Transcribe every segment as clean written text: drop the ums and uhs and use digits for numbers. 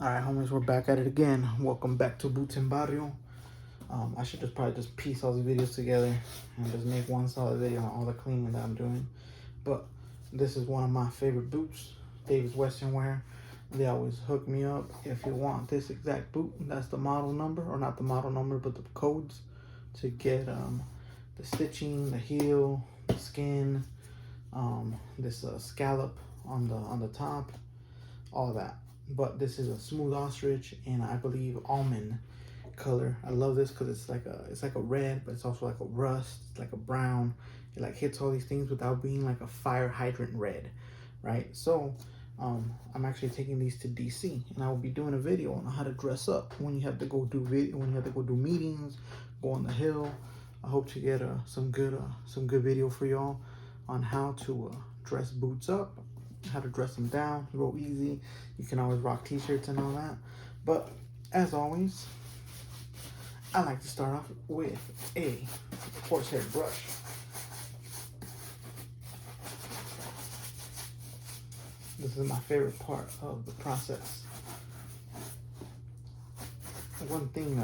Alright, homies, we're back at it again. Welcome back to Boots and Barrio. I should probably piece all these videos together and just make one solid video on all the cleaning that I'm doing. But this is one of my favorite boots, David's Western Wear. They always hook me up. If you want this exact boot, that's the model number, or not the model number, but the codes to get the stitching, the heel, the skin, this scallop on the top, all that. But this is a smooth ostrich, and I believe almond color. I love this because it's like a red, but it's also like a rust. It's like a brown. It like hits all these things without being like a fire hydrant red, right? So I'm actually taking these to DC, and I will be doing a video on how to dress up when you have to go do meetings, go on the hill. I hope to get some good video for y'all on how to dress boots up, how to dress them down real easy. You can always rock t-shirts and all that, but as always, I like to start off with a horsehair brush. This is my favorite part of the process. One thing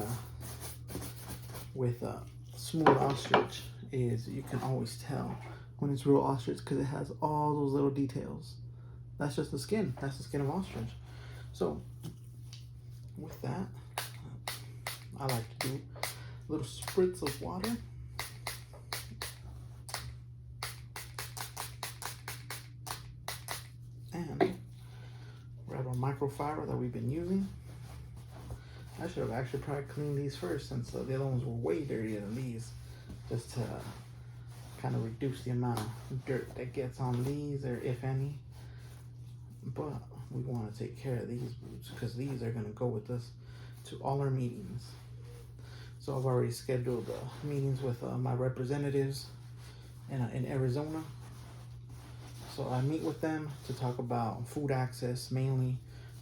with smooth ostrich is you can always tell when it's real ostrich because it has all those little details. That's just the skin. That's the skin of ostrich. So with that, I like to do little spritz of water. And grab our microfiber that we've been using. I should have actually probably cleaned these first, since the other ones were way dirtier than these, just to kind of reduce the amount of dirt that gets on these, or if any. But we want to take care of these boots because these are going to go with us to all our meetings. So I've already scheduled meetings with my representatives in Arizona. So I meet with them to talk about food access mainly.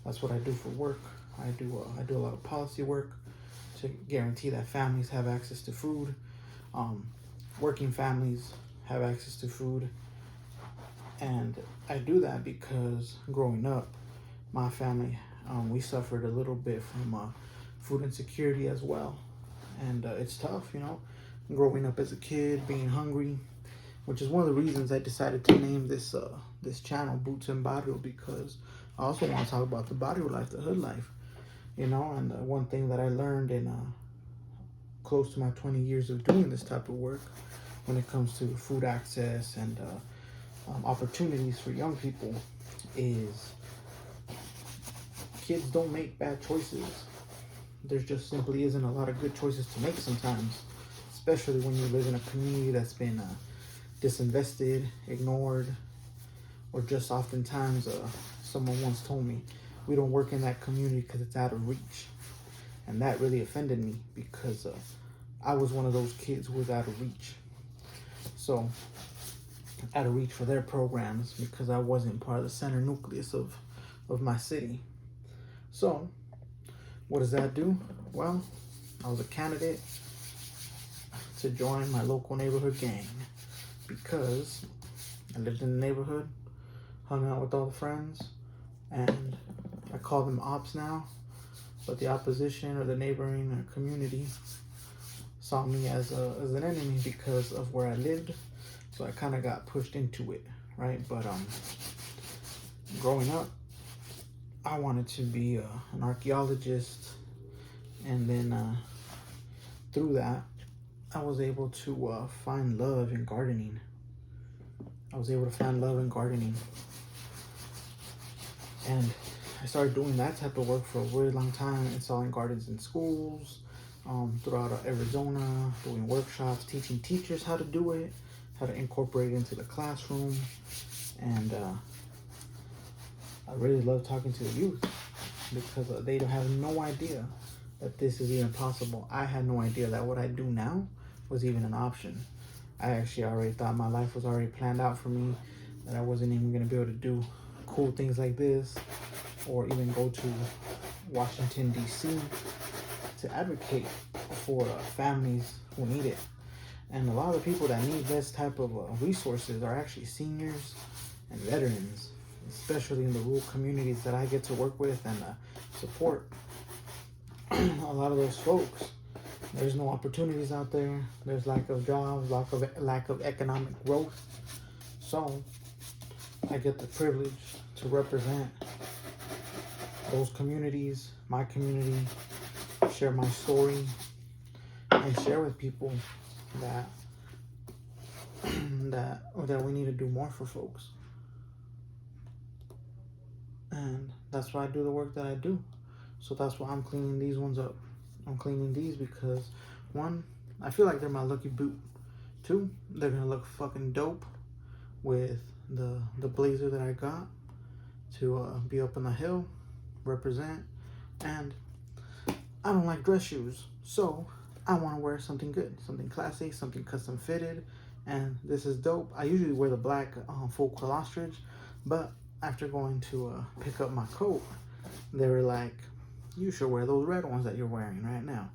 That's what I do for work. I do a lot of policy work to guarantee that families have access to food. Working families have access to food. And I do that because growing up, my family, we suffered a little bit from food insecurity as well. And it's tough, you know, growing up as a kid, being hungry, which is one of the reasons I decided to name this this channel Boots and Barrio, because I also want to talk about the barrio life, the hood life, you know. And one thing that I learned in close to my 20 years of doing this type of work when it comes to food access and opportunities for young people is kids don't make bad choices. There just simply isn't a lot of good choices to make sometimes, especially when you live in a community that's been disinvested, ignored, or just oftentimes someone once told me, we don't work in that community because it's out of reach. And that really offended me because I was one of those kids who was out of reach. So out of reach for their programs because I wasn't part of the center nucleus of my city. So what does that do? Well, I was a candidate to join my local neighborhood gang because I lived in the neighborhood, hung out with all the friends, and I call them ops now, but the opposition or the neighboring community saw me as an enemy because of where I lived. So I kind of got pushed into it, right? But growing up, I wanted to be an archaeologist, and then through that, I was able to find love in gardening. And I started doing that type of work for a really long time, installing gardens in schools, throughout Arizona, doing workshops, teaching teachers how to do it, how to incorporate it into the classroom. And I really love talking to the youth because they don't have no idea that this is even possible. I had no idea that what I do now was even an option. I actually already thought my life was already planned out for me, that I wasn't even going to be able to do cool things like this or even go to Washington, D.C. to advocate for families who need it. And a lot of the people that need this type of resources are actually seniors and veterans. especially in the rural communities that I get to work with and support. A lot of those folks, there's no opportunities out there. There's lack of jobs, lack of economic growth. So I get the privilege to represent those communities, my community, share my story, and share with people that that we need to do more for folks. And that's why I do the work that I do. So that's why I'm cleaning these ones up. I'm cleaning these because, one, I feel like they're my lucky boot. Two, they're gonna look fucking dope with the blazer that I got to be up on the hill, represent. And I don't like dress shoes, so I want to wear something good, something classy, something custom fitted. And this is dope. I usually wear the black full quill ostrich, but after going to pick up my coat, they were like, you should wear those red ones that you're wearing right now.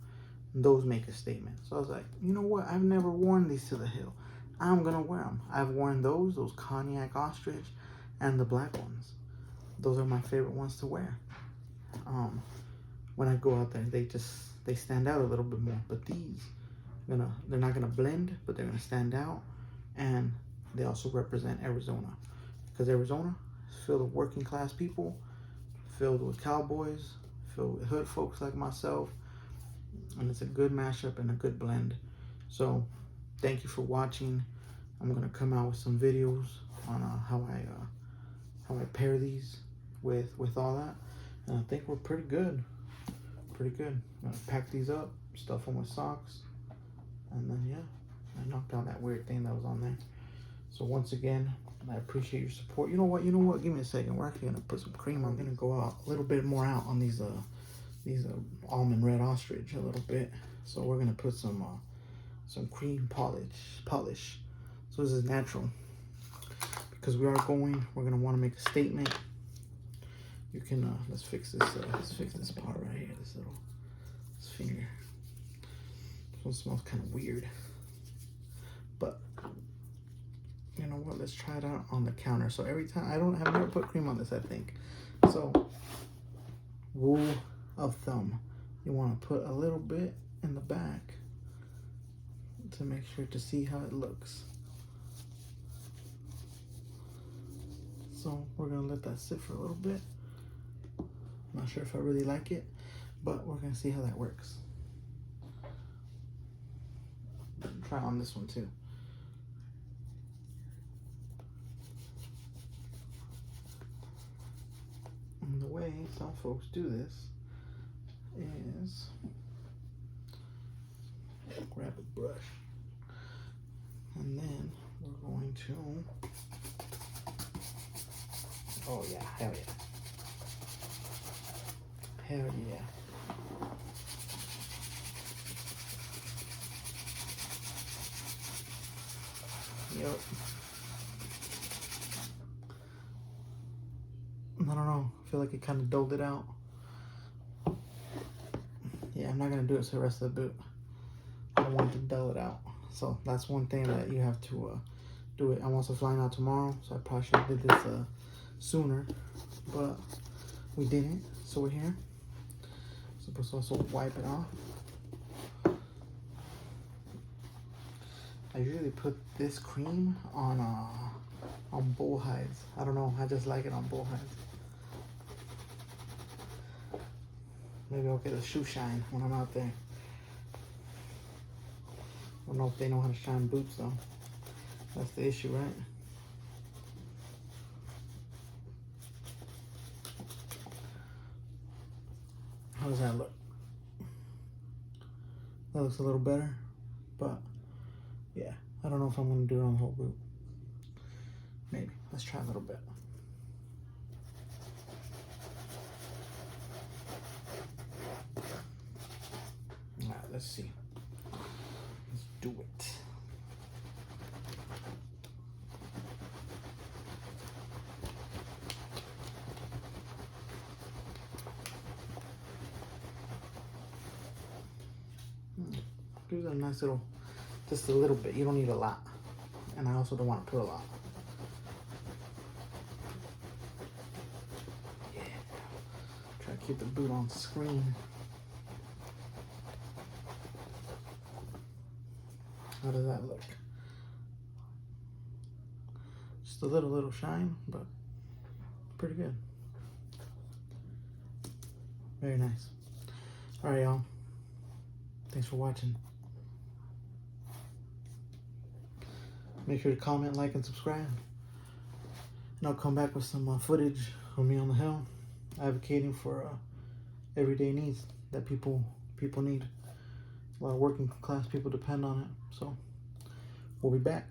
Those make a statement. So I was like, you know what? I've never worn these to the hill. I'm gonna wear them. I've worn those cognac ostrich, and the black ones. Those are my favorite ones to wear. When I go out there, they stand out a little bit more. But these, they're not gonna blend, but they're gonna stand out, and they also represent Arizona, because Arizona is filled with working class people, filled with cowboys, filled with hood folks like myself, and it's a good mashup and a good blend. So thank you for watching. I'm gonna come out with some videos on how I pair these with all that, and I think we're pretty good. I'm gonna pack these up, stuff them with socks, and then yeah, I knocked out that weird thing that was on there. So once again, I appreciate your support. You know what? Give me a second. We're actually gonna put some cream on. I'm gonna go out a little bit more out on these almond red ostrich a little bit. So we're gonna put some cream polish. So this is natural, because we're gonna want to make a statement. You can let's fix this part right here. This finger. This one smells kind of weird, but you know what? Let's try it out on the counter. So every time I've never put cream on this, I think. So rule of thumb, you want to put a little bit in the back to make sure to see how it looks. So we're gonna let that sit for a little bit. Not sure if I really like it, but we're gonna see how that works. Try on this one too. And the way some folks do this is grab a brush, and then we're going to, oh yeah, hell yeah. Hell yeah. Yep. I don't know. I feel like it kind of dulled it out. Yeah, I'm not going to do it to the rest of the boot. I don't want to dull it out. So that's one thing that you have to do it. I'm also flying out tomorrow, so I probably should have did this sooner. But we didn't, so we're here. Supposed to also wipe it off. I usually put this cream on bull hides. I don't know, I just like it on bull hides. Maybe I'll get a shoe shine when I'm out there. I don't know if they know how to shine boots though. That's the issue, right? How does that look? That looks a little better, but yeah, I don't know if I'm gonna do it on the whole boot. Maybe, let's try a little bit. All right, let's see. Let's do it. Give it a nice little, just a little bit. You don't need a lot. And I also don't want to put a lot. keep the boot on screen. How does that look? Just a little shine, but pretty good. Very nice. All right, y'all. Thanks for watching. Make sure to comment, like, and subscribe. And I'll come back with some footage of me on the hill, advocating for everyday needs that people need. A lot of working class people depend on it. So we'll be back.